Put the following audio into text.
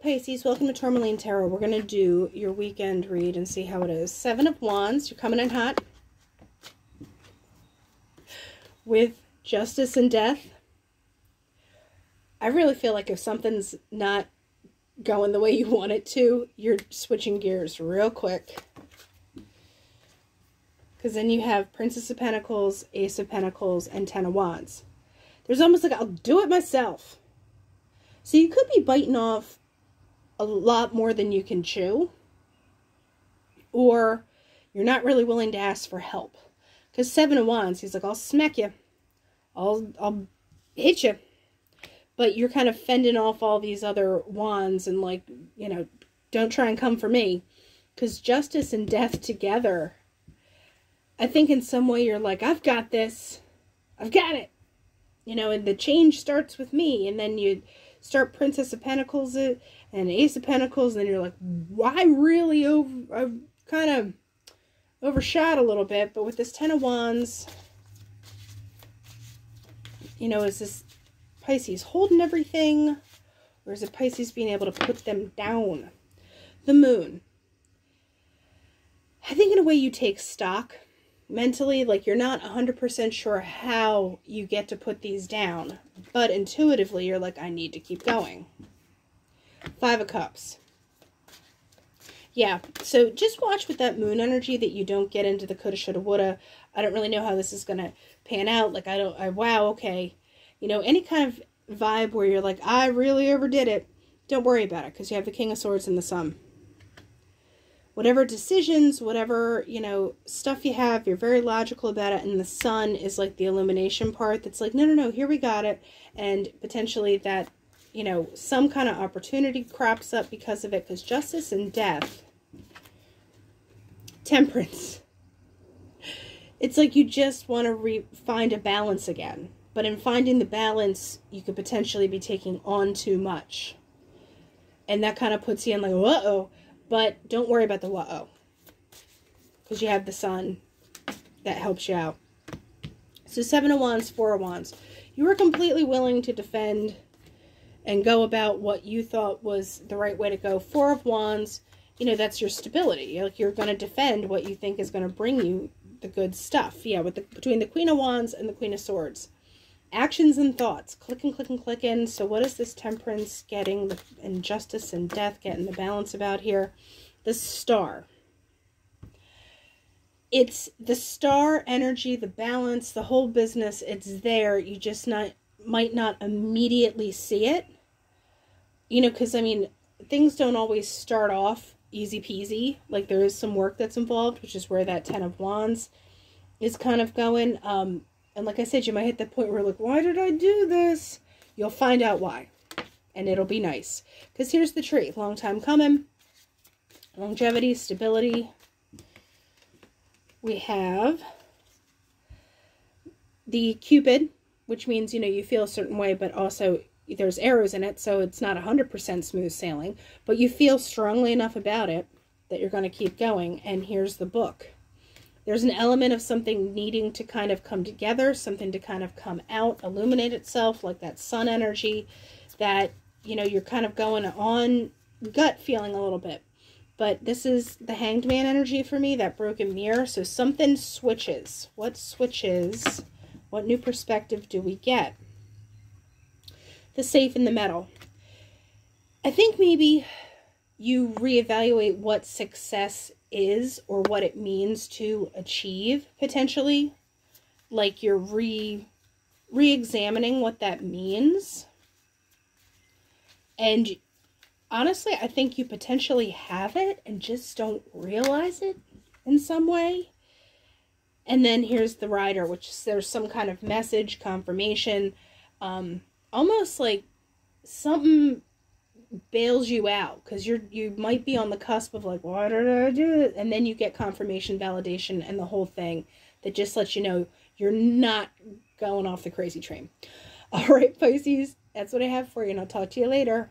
Pisces, welcome to Tourmaline Tarot. We're going to do your weekend read and see how it is. Seven of Wands, you're coming in hot. With Justice and Death. I really feel like if something's not going the way you want it to, you're switching gears real quick. Because then you have Princess of Pentacles, Ace of Pentacles, and Ten of Wands. There's almost like, I'll do it myself. So you could be biting off a lot more than you can chew. Or you're not really willing to ask for help. Because Seven of Wands, he's like, I'll smack you. I'll hit you. But you're kind of fending off all these other wands and like, you know, don't try and come for me. Because Justice and Death together, I think in some way you're like, I've got this. I've got it. You know, and the change starts with me. And then you start Princess of Pentacles and Ace of Pentacles. And then you're like, I really I've kind of overshot a little bit. But with this Ten of Wands, you know, is this Pisces holding everything? Or is it Pisces being able to put them down? The Moon. I think in a way you take stock mentally. Like you're not 100% sure how you get to put these down. But intuitively you're like, I need to keep going. Five of Cups. Yeah, so just watch with that moon energy that you don't get into the coulda, shoulda, woulda. I don't really know how this is going to pan out. Like, wow, okay. You know, any kind of vibe where you're like, I really overdid it. Don't worry about it because you have the King of Swords and the Sun. Whatever decisions, whatever, you know, stuff you have, you're very logical about it. And the Sun is like the illumination part that's like, no, here we got it. And potentially that, you know, some kind of opportunity crops up because of it. Because Justice and Death. Temperance. It's like you just want to find a balance again. But in finding the balance, you could potentially be taking on too much. And that kind of puts you in like, uh-oh. But don't worry about the uh-oh. Because you have the Sun that helps you out. So Seven of Wands, Four of Wands. You were completely willing to defend and go about what you thought was the right way to go. Four of Wands, you know, that's your stability. Like you're going to defend what you think is going to bring you the good stuff. Yeah, with between the Queen of Wands and the Queen of Swords. Actions and thoughts. Clicking, clicking, clicking. So what is this Temperance getting? And Justice and Death getting the balance about here? The Star. It's the star energy, the balance, the whole business. It's there. You just might not immediately see it. You know, because, I mean, things don't always start off easy peasy. Like, there is some work that's involved, which is where that Ten of Wands is kind of going. And like I said, you might hit that point where you're like, why did I do this? You'll find out why. And it'll be nice. Because here's the tree. Long time coming. Longevity, stability. We have the Cupid, which means, you know, you feel a certain way, but also there's arrows in it, so it's not 100% smooth sailing. But you feel strongly enough about it that you're going to keep going. And here's the Book. There's an element of something needing to kind of come together, something to kind of come out, illuminate itself, like that Sun energy that, you know, you're kind of going on gut feeling a little bit. But this is the Hanged Man energy for me, that broken mirror. So something switches. What switches? What new perspective do we get? The Safe in the Metal. I think maybe you reevaluate what success is or what it means to achieve potentially. Like you're re-examining what that means. And honestly, I think you potentially have it and just don't realize it in some way. And then here's the Rider, which there's some kind of message, confirmation, almost like something bails you out because you might be on the cusp of like, why did I do it? And then you get confirmation, validation, and the whole thing that just lets you know you're not going off the crazy train. All right, Pisces, that's what I have for you, and I'll talk to you later.